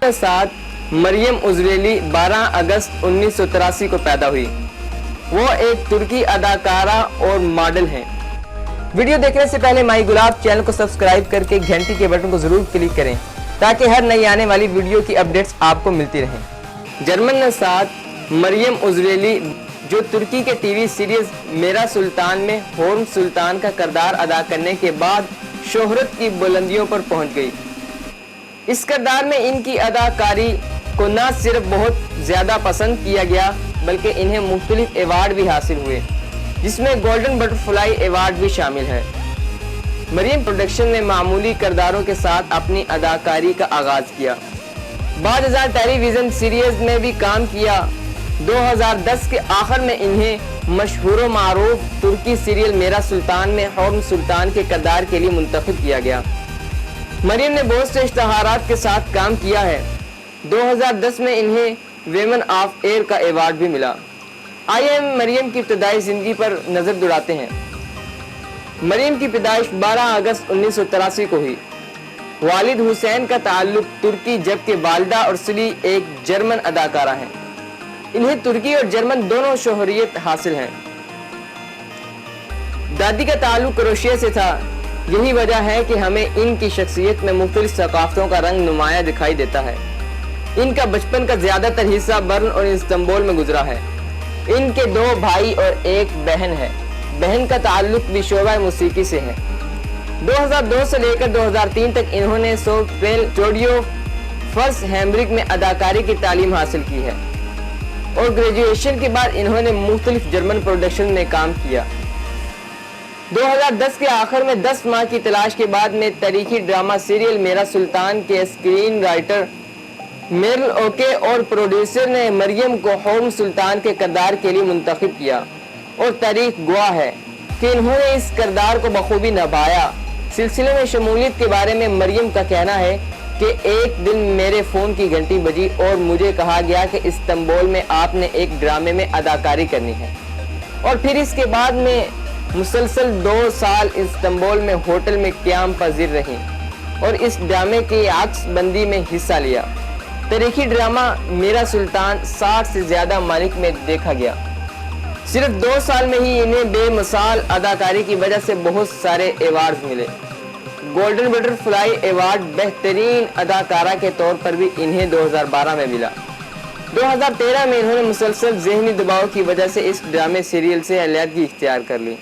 साथ मरियम उज़वेली 12 अगस्त 1983 को पैदा हुई। वो एक तुर्की अदाकारा और मॉडल हैं। वीडियो देखने से पहले माई गुलाब चैनल को सब्सक्राइब करके घंटी के बटन को जरूर क्लिक करें ताकि हर नई आने वाली वीडियो की अपडेट्स आपको मिलती रहें। जर्मन नसाद मरियम उज़वेली जो तुर्की के टीवी सीरीज मेरा सुल्तान में होर्म सुल्तान का किरदार अदा करने के बाद शोहरत की बुलंदियों पर पहुंच गई। इस किरदार में इनकी अदाकारी को न सिर्फ बहुत ज़्यादा पसंद किया गया बल्कि इन्हें मुख्तलिफ अवार्ड भी हासिल हुए, जिसमें गोल्डन बटरफ्लाई अवार्ड भी शामिल है। मरियम प्रोडक्शन ने मामूली किरदारों के साथ अपनी अदाकारी का आगाज़ किया। बाद टेलीविज़न सीरीज में भी काम किया। 2010 के आखिर में इन्हें मशहूर मारूफ तुर्की सीरियल मेरा सुल्तान में होर्म सुल्तान के किरदार के लिए मुंतखब किया गया। मरियम ने बहुत से इश्तहारात के साथ काम किया है। 2010 में इन्हें वेमन ऑफ एयर का अवार्ड भी मिला। आइए हम मरियम की इब्तदाई ज़िंदगी पर नज़र दौड़ाते हैं। मरियम की पैदाइश 12 अगस्त 1983 को हुई। वालिद हुसैन का ताल्लुक तुर्की जबकि वालिदा उर्सुली एक जर्मन अदाकारा हैं। इन्हें तुर्की और जर्मन दोनों शोहरियत हासिल है। दादी का ताल्लुक क्रोएशिया से था। यही वजह है कि हमें इनकी शख्सियत में मुख्तलिफ सकाफ़तों का रंग नुमाया दिखाई देता है। इनका बचपन का ज़्यादातर हिस्सा बर्न और इस्तांबुल में गुजरा है। इनके 2 भाई और एक बहन है। बहन का ताल्लुक भी शोबा मौसीकी से है। 2002 से लेकर 2003 तक इन्होंने सोफेल स्टूडियो फर्स्ट हैम्ब्रिक में अदाकारी की तालीम हासिल की है और ग्रेजुएशन के बाद इन्होंने मुख्तलिफ जर्मन प्रोडक्शन में काम किया। 2010 के आखिर में 10 माह की तलाश के बाद में तारीखी ड्रामा सीरियल मेरा सुल्तान के स्क्रीन राइटर मेरल ओके और प्रोड्यूसर ने मरियम को होर्म सुल्तान के किरदार के लिए मुंतखब किया और तारीख गवाह है कि इन्होंने इस किरदार को बखूबी निभाया। सिलसिले में शमूलियत के बारे में मरियम का कहना है कि एक दिन मेरे फ़ोन की घंटी बजी और मुझे कहा गया कि इस्तांबुल में आपने एक ड्रामे में अदाकारी करनी है और फिर इसके बाद में मुसलसल 2 साल इस्तांबुल में होटल में क़याम पजीर रही और इस ड्रामे की अक्स बंदी में हिस्सा लिया। तारीखी ड्रामा मेरा सुल्तान 60 से ज़्यादा मालिक में देखा गया। सिर्फ 2 साल में ही इन्हें बेमिसाल अदाकारी की वजह से बहुत सारे अवार्ड मिले। गोल्डन बटरफ्लाई अवार्ड बेहतरीन अदाकारा के तौर पर भी इन्हें 2012 में मिला। 2013 में इन्होंने मुसलसल ज़हनी दबाव की वजह से इस ड्रामे सीरियल से अलहदगी इख्तियार कर ली।